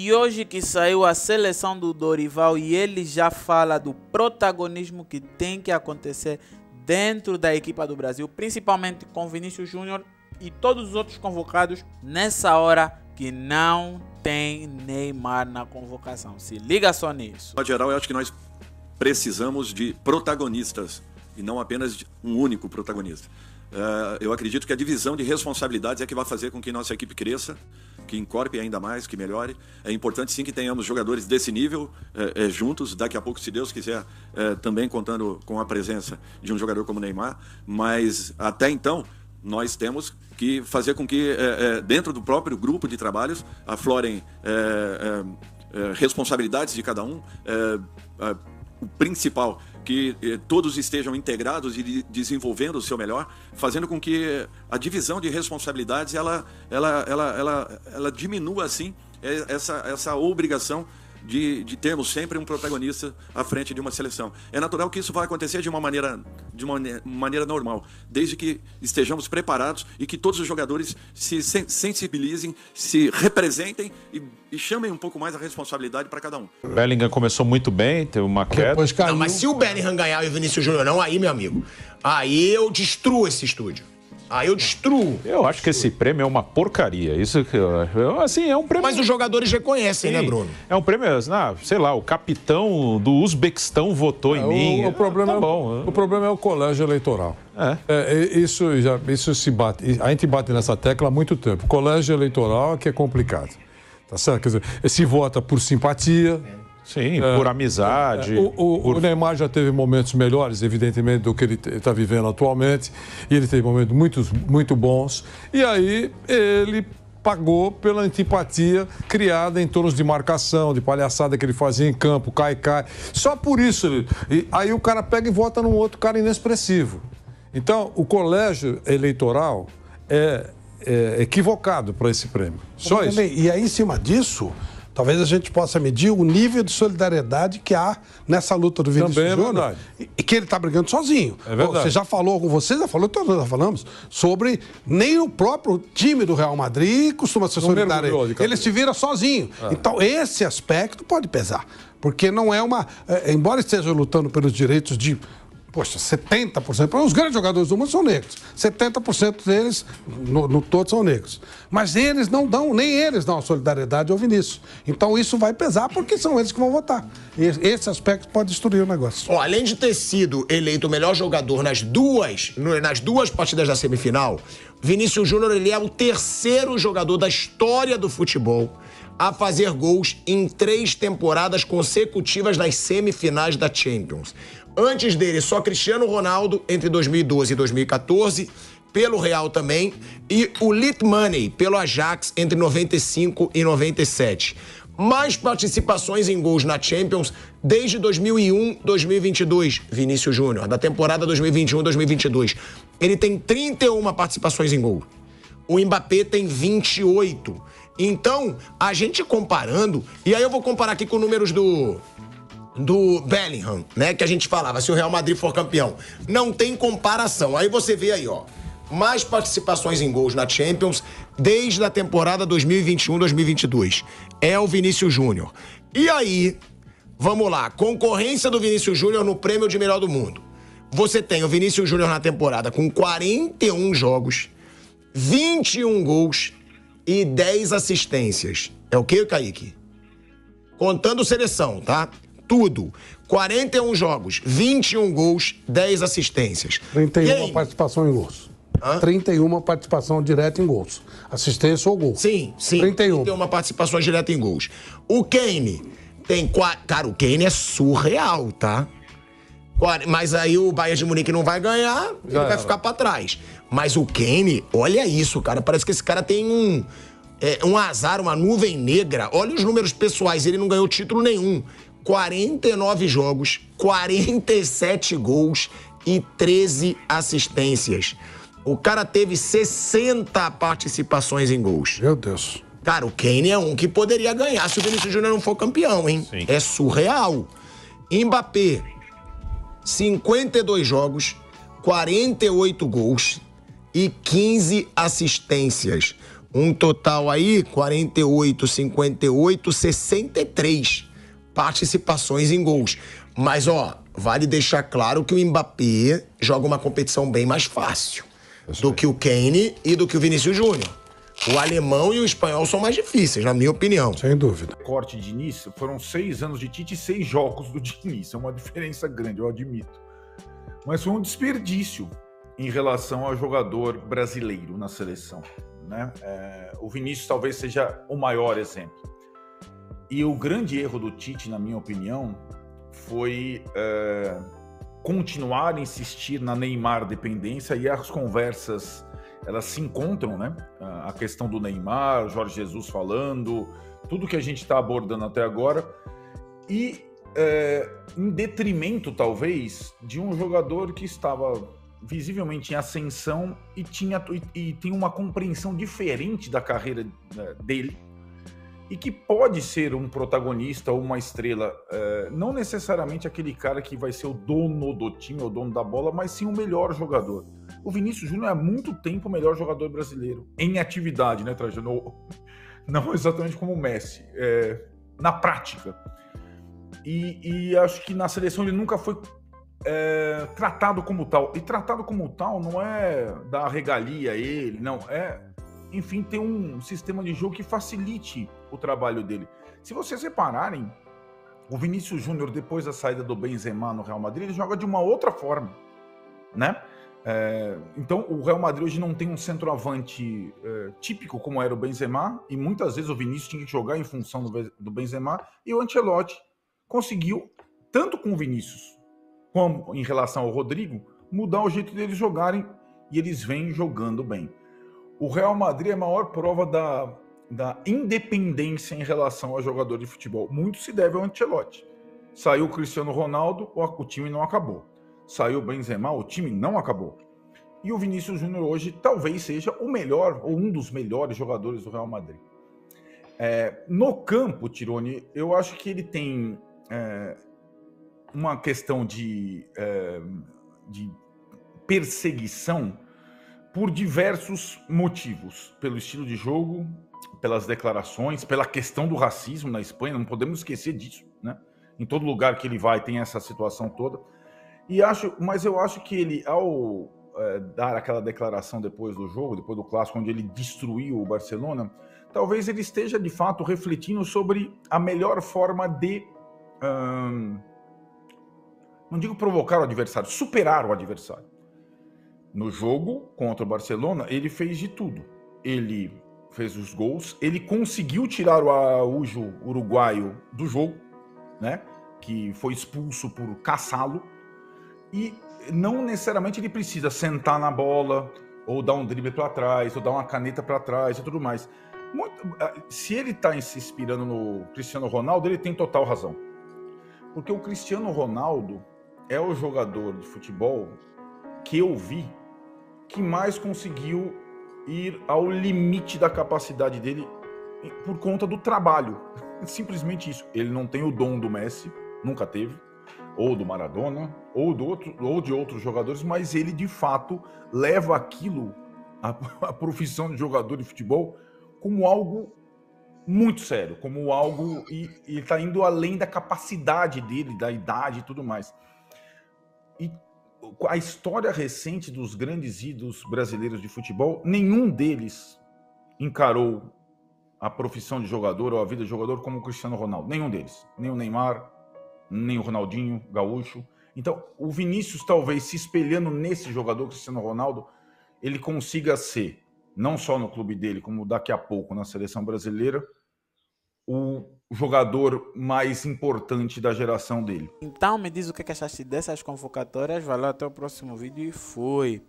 E hoje que saiu a seleção do Dorival e ele já fala do protagonismo que tem que acontecer dentro da equipa do Brasil, principalmente com Vinícius Júnior e todos os outros convocados, nessa hora que não tem Neymar na convocação. Se liga só nisso. No geral, eu acho que nós precisamos de protagonistas e não apenas de um único protagonista. Eu acredito que a divisão de responsabilidades é que vai fazer com que nossa equipe cresça, que encorpe ainda mais, que melhore. É importante sim que tenhamos jogadores desse nível juntos, daqui a pouco, se Deus quiser, também contando com a presença de um jogador como Neymar, mas até então nós temos que fazer com que dentro do próprio grupo de trabalhos aflorem responsabilidades de cada um, o principal, que todos estejam integrados e desenvolvendo o seu melhor, fazendo com que a divisão de responsabilidades ela diminua assim essa obrigação de termos sempre um protagonista à frente de uma seleção. É natural que isso vai acontecer de uma maneira normal, desde que estejamos preparados e que todos os jogadores se sensibilizem, se representem e chamem um pouco mais a responsabilidade para cada um. O Bellingham começou muito bem, teve uma queda. Não, mas se o Bellingham ganhar e o Vinícius Júnior não, aí, meu amigo, aí eu destruo esse estúdio. Aí eu destruo. Eu acho que esse prêmio é uma porcaria. Isso que assim, é um prêmio. Mas os jogadores reconhecem, né, Bruno? É um prêmio, sei lá, o capitão do Uzbequistão votou em mim. O problema, tá bom. O problema é o colégio eleitoral. Isso se bate. A gente bate nessa tecla há muito tempo. O colégio eleitoral é que é complicado. Tá certo? Quer dizer, se vota por simpatia. Sim, por amizade. O Neymar já teve momentos melhores, evidentemente, do que ele está vivendo atualmente. E ele teve momentos muito bons. E aí ele pagou pela antipatia criada em torno de marcação, de palhaçada que ele fazia em campo, cai. Só por isso. Aí o cara pega e vota num outro cara inexpressivo. Então, o colégio eleitoral é equivocado para esse prêmio. Só isso. E aí, em cima disso, talvez a gente possa medir o nível de solidariedade que há nessa luta do Vinícius Júnior. E que ele está brigando sozinho. É verdade. Você já falou, todos nós falamos, sobre nem o próprio time do Real Madrid costuma ser solidário. Ele se vira sozinho. Então, esse aspecto pode pesar. Porque não é embora esteja lutando pelos direitos de... Poxa, 70%, os grandes jogadores do mundo são negros. 70% deles, no todo, são negros. Mas eles não dão, nem eles dão a solidariedade ao Vinícius. Então isso vai pesar porque são eles que vão votar. Esse aspecto pode destruir o negócio. Além de ter sido eleito o melhor jogador nas duas partidas da semifinal, Vinícius Júnior ele é o terceiro jogador da história do futebol a fazer gols em 3 temporadas consecutivas nas semifinais da Champions. Antes dele, só Cristiano Ronaldo, entre 2012 e 2014, pelo Real também, e o Litmanen, pelo Ajax, entre 95 e 97. Mais participações em gols na Champions desde 2001-2022, Vinícius Júnior, da temporada 2021-2022. Ele tem 31 participações em gol. O Mbappé tem 28. Então, a gente comparando, e aí eu vou comparar aqui com números do Bellingham, né? Que a gente falava, se o Real Madrid for campeão. Não tem comparação. Aí você vê aí, ó. Mais participações em gols na Champions desde a temporada 2021-2022. É o Vinícius Júnior. E aí, vamos lá. Concorrência do Vinícius Júnior no prêmio de melhor do mundo. Você tem o Vinícius Júnior na temporada com 41 jogos, 21 gols e 10 assistências. É o quê, Kaique? Contando seleção, tá? Tudo. 41 jogos, 21 gols, 10 assistências. 31 participação em gols. 31 participação direta em gols. Assistência ou gol. Sim. 31 participações diretas em gols. O Kane tem... Cara, o Kane é surreal, tá? Mas aí o Bayern de Munique não vai ganhar, ele vai ficar pra trás. Mas o Kane, olha isso, cara. Parece que esse cara tem um azar, uma nuvem negra. Olha os números pessoais, ele não ganhou título nenhum. 49 jogos, 47 gols e 13 assistências. O cara teve 60 participações em gols. Meu Deus. Cara, o Kane é um que poderia ganhar se o Vinícius Júnior não for campeão, hein? Sim. É surreal. Mbappé, 52 jogos, 48 gols e 15 assistências. Um total aí, 48, 58, 63 participações em gols. Mas, ó, vale deixar claro que o Mbappé joga uma competição bem mais fácil do que o Kane e do que o Vinícius Júnior. O alemão e o espanhol são mais difíceis, na minha opinião. Sem dúvida. Corte de Diniz, foram 6 anos de Tite e 6 jogos do Diniz. É uma diferença grande, eu admito. Mas foi um desperdício em relação ao jogador brasileiro na seleção, né? O Vinícius talvez seja o maior exemplo. E o grande erro do Tite, na minha opinião, foi continuar a insistir na Neymar dependência, e as conversas, elas se encontram, né? A questão do Neymar, Jorge Jesus falando, tudo que a gente está abordando até agora, e em detrimento, talvez, de um jogador que estava visivelmente em ascensão e tem uma compreensão diferente da carreira dele, e que pode ser um protagonista ou uma estrela, não necessariamente aquele cara que vai ser o dono do time, o dono da bola, mas sim o melhor jogador. O Vinícius Júnior é há muito tempo o melhor jogador brasileiro, em atividade, né, Trajano? Não exatamente como o Messi, na prática. E acho que na seleção ele nunca foi tratado como tal. E tratado como tal não é dar regalia a ele, não. Enfim, ter um sistema de jogo que facilite o trabalho dele. Se vocês repararem, o Vinícius Júnior, depois da saída do Benzema no Real Madrid, ele joga de uma outra forma, né? Então, o Real Madrid hoje não tem um centroavante típico como era o Benzema, e muitas vezes o Vinícius tinha que jogar em função do Benzema, e o Ancelotti conseguiu, tanto com o Vinícius como em relação ao Rodrigo, mudar o jeito deles jogarem, e eles vêm jogando bem. O Real Madrid é a maior prova da independência em relação ao jogador de futebol. Muito se deve ao Ancelotti. Saiu o Cristiano Ronaldo, o time não acabou. Saiu o Benzema, o time não acabou. E o Vinícius Júnior hoje talvez seja o melhor, ou um dos melhores jogadores do Real Madrid. No campo, Tironi, eu acho que ele tem uma questão de perseguição por diversos motivos. Pelo estilo de jogo, pelas declarações, pela questão do racismo na Espanha, não podemos esquecer disso, né? Em todo lugar que ele vai tem essa situação toda. Mas eu acho que ele, ao dar aquela declaração depois do jogo, depois do clássico, onde ele destruiu o Barcelona, talvez ele esteja de fato refletindo sobre a melhor forma de, não digo provocar o adversário, superar o adversário. No jogo contra o Barcelona, ele fez de tudo. Ele fez os gols, ele conseguiu tirar o Araújo uruguaio do jogo, né? Que foi expulso por caçá-lo. E não necessariamente ele precisa sentar na bola, ou dar um drible para trás, ou dar uma caneta para trás e tudo mais. Se ele está se inspirando no Cristiano Ronaldo, ele tem total razão. Porque o Cristiano Ronaldo é o jogador de futebol que eu vi que mais conseguiu ir ao limite da capacidade dele por conta do trabalho. Simplesmente isso. Ele não tem o dom do Messi, nunca teve, ou do Maradona, ou de outros jogadores, mas ele de fato leva aquilo, a profissão de jogador de futebol, como algo muito sério, como algo, e está indo além da capacidade dele, da idade e tudo mais. E a história recente dos grandes ídolos brasileiros de futebol, nenhum deles encarou a profissão de jogador ou a vida de jogador como o Cristiano Ronaldo. Nenhum deles. Nem o Neymar, nem o Ronaldinho Gaúcho. Então, o Vinícius, talvez se espelhando nesse jogador Cristiano Ronaldo, ele consiga ser, não só no clube dele, como daqui a pouco na seleção brasileira, o jogador mais importante da geração dele. Então me diz o que achaste dessas convocatórias. Valeu, até o próximo vídeo e fui.